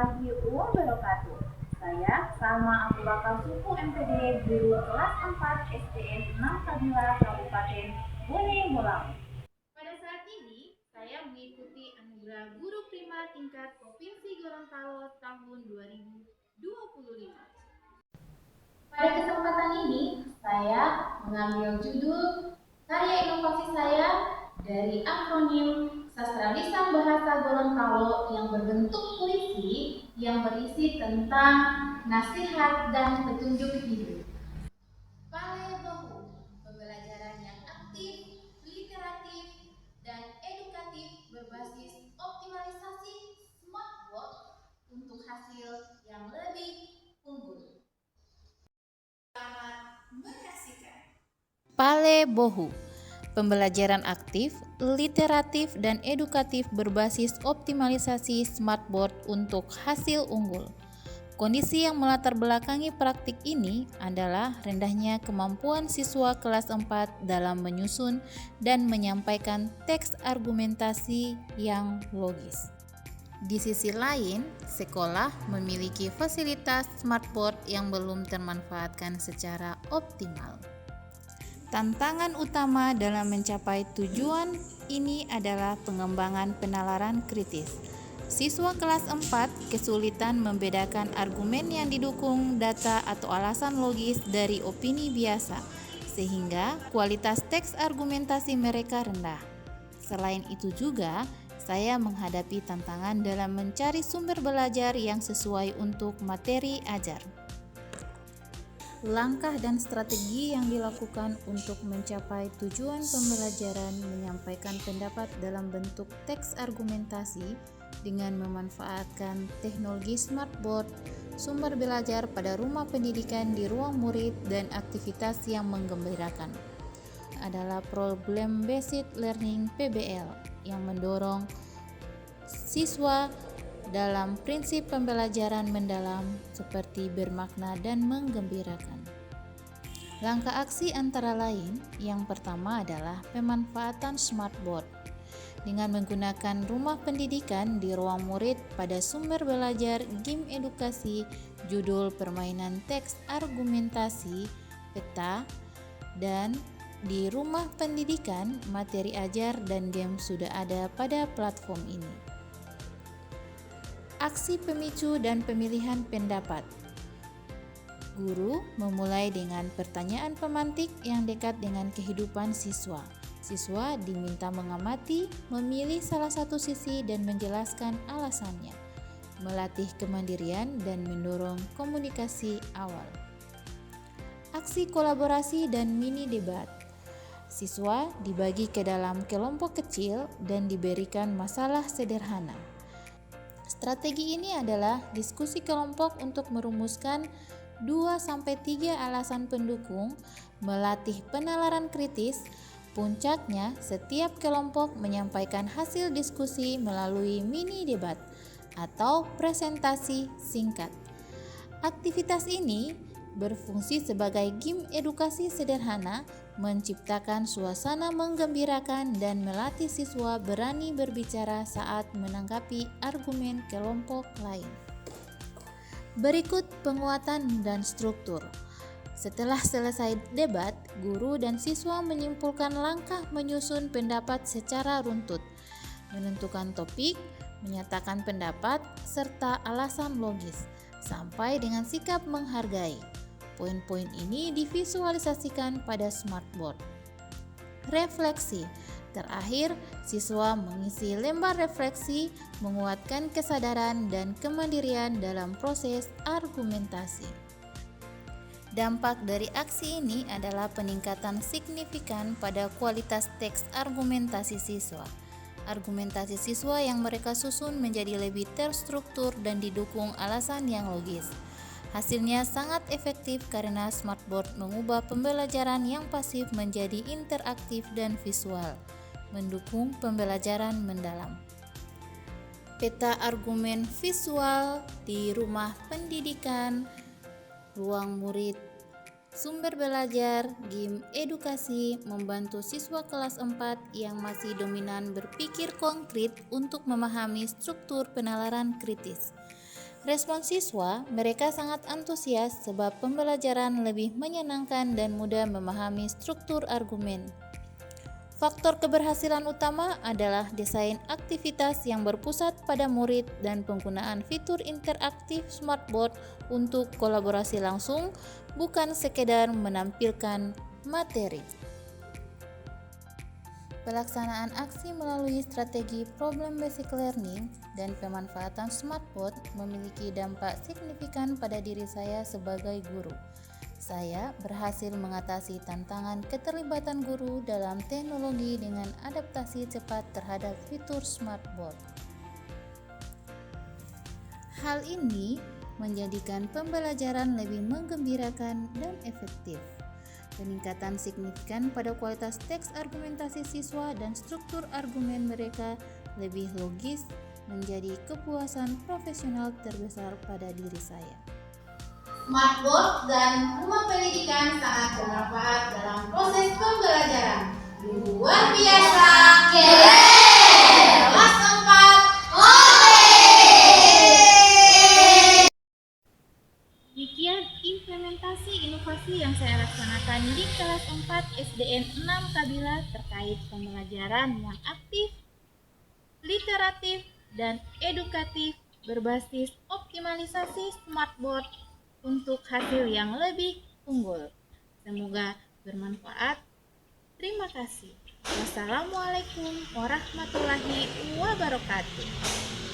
warahmatullahi wabarakatuh. Saya Salma Abu Bakar Suku MPD Guru kelas 4 STM 6 Fadila Kabupaten Bolang. Pada saat ini, saya mengikuti Anugerah Guru Prima tingkat Provinsi Gorontalo tahun 2025. Pada kesempatan ini, saya mengambil judul karya inovasi saya dari akronim Sastra Lisan Bahasa Gorontalo yang berbentuk puisi yang berisi tentang nasihat dan petunjuk hidup. Pale Bahu, pembelajaran yang aktif, literatif, dan edukatif berbasis optimalisasi smartboard untuk hasil yang lebih unggul. Selamat menyaksikan. Pale Bohu, pembelajaran aktif, literatif, dan edukatif berbasis optimalisasi smartboard untuk hasil unggul. Kondisi yang melatar belakangi praktik ini adalah rendahnya kemampuan siswa kelas 4 dalam menyusun dan menyampaikan teks argumentasi yang logis. Di sisi lain, sekolah memiliki fasilitas smartboard yang belum termanfaatkan secara optimal. Tantangan utama dalam mencapai tujuan ini adalah pengembangan penalaran kritis. Siswa kelas 4 kesulitan membedakan argumen yang didukung data atau alasan logis dari opini biasa, sehingga kualitas teks argumentasi mereka rendah. Selain itu juga, saya menghadapi tantangan dalam mencari sumber belajar yang sesuai untuk materi ajar. Langkah dan strategi yang dilakukan untuk mencapai tujuan pembelajaran menyampaikan pendapat dalam bentuk teks argumentasi dengan memanfaatkan teknologi smartboard, sumber belajar pada rumah pendidikan di ruang murid, dan aktivitas yang menggembirakan adalah Problem Based Learning (PBL) yang mendorong siswa dalam prinsip pembelajaran mendalam seperti bermakna dan menggembirakan. Langkah aksi antara lain, yang pertama adalah pemanfaatan smartboard. Dengan menggunakan rumah pendidikan di ruang murid pada sumber belajar game edukasi, judul permainan teks argumentasi, peta, dan di rumah pendidikan, materi ajar dan game sudah ada pada platform ini. Aksi pemicu dan pemilihan pendapat. Guru memulai dengan pertanyaan pemantik yang dekat dengan kehidupan siswa. Siswa diminta mengamati, memilih salah satu sisi dan menjelaskan alasannya, melatih kemandirian dan mendorong komunikasi awal. Aksi kolaborasi dan mini debat. Siswa dibagi ke dalam kelompok kecil dan diberikan masalah sederhana. Strategi ini adalah diskusi kelompok untuk merumuskan 2-3 alasan pendukung, melatih penalaran kritis. Puncaknya, setiap kelompok menyampaikan hasil diskusi melalui mini debat atau presentasi singkat. Aktivitas ini berfungsi sebagai game edukasi sederhana, menciptakan suasana menggembirakan dan melatih siswa berani berbicara saat menanggapi argumen kelompok lain. Berikut penguatan dan struktur. Setelah selesai debat, guru dan siswa menyimpulkan langkah menyusun pendapat secara runtut, menentukan topik, menyatakan pendapat, serta alasan logis, sampai dengan sikap menghargai. Poin-poin ini divisualisasikan pada smartboard. Refleksi. Terakhir, siswa mengisi lembar refleksi, menguatkan kesadaran dan kemandirian dalam proses argumentasi. Dampak dari aksi ini adalah peningkatan signifikan pada kualitas teks argumentasi siswa. Argumentasi siswa yang mereka susun menjadi lebih terstruktur dan didukung alasan yang logis. Hasilnya sangat efektif karena smartboard mengubah pembelajaran yang pasif menjadi interaktif dan visual, mendukung pembelajaran mendalam. Peta argumen visual di rumah pendidikan, ruang murid, sumber belajar, game edukasi membantu siswa kelas 4 yang masih dominan berpikir konkret untuk memahami struktur penalaran kritis. Respon siswa, mereka sangat antusias sebab pembelajaran lebih menyenangkan dan mudah memahami struktur argumen. Faktor keberhasilan utama adalah desain aktivitas yang berpusat pada murid dan penggunaan fitur interaktif smartboard untuk kolaborasi langsung, bukan sekedar menampilkan materi. Pelaksanaan aksi melalui strategi problem basic learning dan pemanfaatan smartboard memiliki dampak signifikan pada diri saya sebagai guru. Saya berhasil mengatasi tantangan keterlibatan guru dalam teknologi dengan adaptasi cepat terhadap fitur smartboard. Hal ini menjadikan pembelajaran lebih menggembirakan dan efektif. Peningkatan signifikan pada kualitas teks argumentasi siswa dan struktur argumen mereka lebih logis menjadi kepuasan profesional terbesar pada diri saya. Smartboard dan rumah pendidikan sangat bermanfaat dalam proses pembelajaran. Luar biasa, keren! Kelas 4, Demikian implementasi inovasi yang saya laksanakan di kelas 4 SDN 6 Kabila terkait pembelajaran yang aktif, literatif, dan edukatif berbasis optimalisasi smartboard untuk hasil yang lebih unggul. Semoga bermanfaat. Terima kasih. Wassalamualaikum warahmatullahi wabarakatuh.